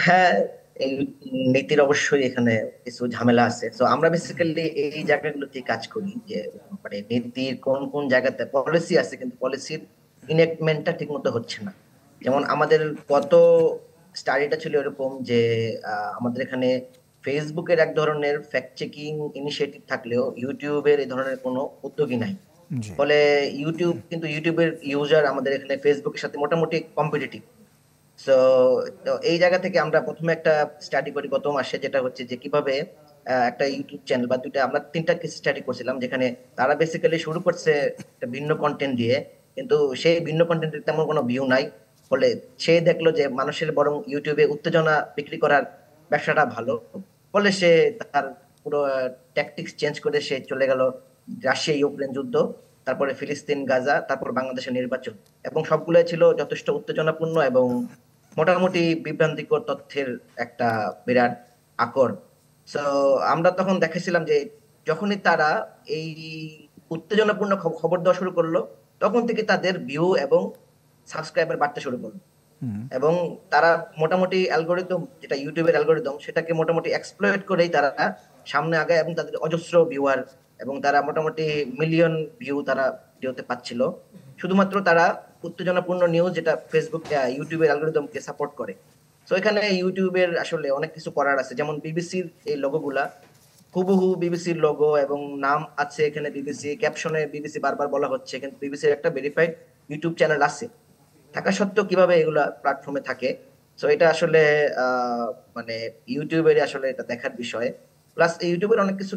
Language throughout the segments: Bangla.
হ্যাঁ, এই নীতির অবশ্যই এখানে কিছু ঝামেলা আছে। তো আমরা বেসিক্যালি এই জায়গাগুলোতে কাজ করি যে মানে নীতির কোন কোন জায়গাতে পলিসি আছে কিন্তু পলিসির ইনেক্টমেন্টটা ঠিক মতো হচ্ছে না। যেমন আমাদের গত স্টাডিটা ছিল এরকম যে আমাদের এখানে ফেসবুকের এক ধরনের ফ্যাক্ট চেকিং ইনিশিয়েটিভ থাকলেও ইউটিউবের এই ধরনের কোনো উদ্যোগই নাই। জি। ফলে ইউটিউবের ইউজার আমাদের এখানে ফেসবুকের সাথে মোটামুটি কম্পিটিটিভ। সো তো এই জায়গা থেকে আমরা প্রথমে একটা স্টাডি করি গত মাসে, যেটা হচ্ছে যে কিভাবে একটা ইউটিউব চ্যানেল বা দুইটা, আমরা তিনটা কেস স্টাডি করছিলাম যেখানে তারা বেসিক্যালি শুরু করছে একটা ভিন্ন কন্টেন্ট দিয়ে, কিন্তু সেই ভিন্ন কন্টেন্টের তেমন কোনো ভিউ নাই। ফলে সে দেখলো যে মানুষের বরং ইউটিউবে উত্তেজনা বিক্রি করার ব্যবসাটা ভালো। ফলে সে তার পুরো ট্যাকটিক্স চেঞ্জ করে সে চলে গেল রাশিয়া ইউক্রেন যুদ্ধ, তারপরে ফিলিস্তিন গাজা, তারপর বাংলাদেশের নির্বাচন, এবং সবগুলো ছিল যথেষ্ট উত্তেজনাপূর্ণ এবং মোটামুটি বিভ্রান্তিকর তথ্যের একটা বিরাট আকর। তো আমরা তখন দেখেছিলাম যে যখনই তারা এই উত্তেজনাপূর্ণ খবর দেওয়া শুরু করলো, তখন থেকে তাদের ভিউ এবং সাবস্ক্রাইবার বাড়তে শুরু করলো। হুম। এবং তারা মোটামুটি অ্যালগোরিদম, যেটা ইউটিউবের অ্যালগোরিদম, সেটাকে মোটামুটি এক্সপ্লয়েট করেই তারা সামনে আগায় এবং তাদের অজস্র ভিউয়ার এবং তারা মোটামুটি মিলিয়ন ভিউ তারা ভিডিওতে পাচ্ছিল। শুধুমাত্র তারা উত্তেজনাপূর্ণ নিউজ, যেটা ফেসবুক ইউটিউবের অ্যালগোরিদমকে সাপোর্ট করে। তো এখানে ইউটিউবের আসলে অনেক কিছু করার আছে, যেমন বিবিসির এই লোগোগুলা হুবহু বিবিসির লোগো এবং নাম আছে এখানে বিবিসি, ক্যাপশনে বিবিসি বারবার বলা হচ্ছে, কিন্তু বিবিসির একটা ভেরিফাইড ইউটিউব চ্যানেল আছে থাকা সত্ত্বেও কিভাবে এগুলা প্ল্যাটফর্মে থাকে। তো এটা আসলে আহ মানে ইউটিউবের আসলে এটা দেখার বিষয়। প্লাস ইউটিউবের অনেক কিছু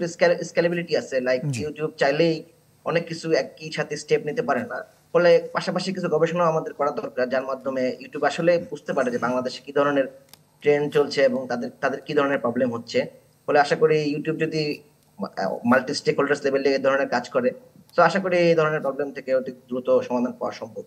স্কেলেবিলিটি আছে, লাইক জি। ইউটিউব চাইলেই অনেক কিছু একই সাথে স্টেপ নিতে পারে না। ফলে পাশাপাশি কিছু গবেষণা আমাদের করা দরকার, যার মাধ্যমে ইউটিউব আসলে বুঝতে পারে যে বাংলাদেশে কি ধরনের ট্রেন্ড চলছে এবং তাদের তাদের কি ধরনের প্রবলেম হচ্ছে। ফলে আশা করি ইউটিউব যদি মাল্টি স্টেক হোল্ডার্স লেভেলে এই ধরনের কাজ করে, তো আশা করি এই ধরনের প্রবলেম থেকে অতি দ্রুত সমাধান পাওয়া সম্ভব।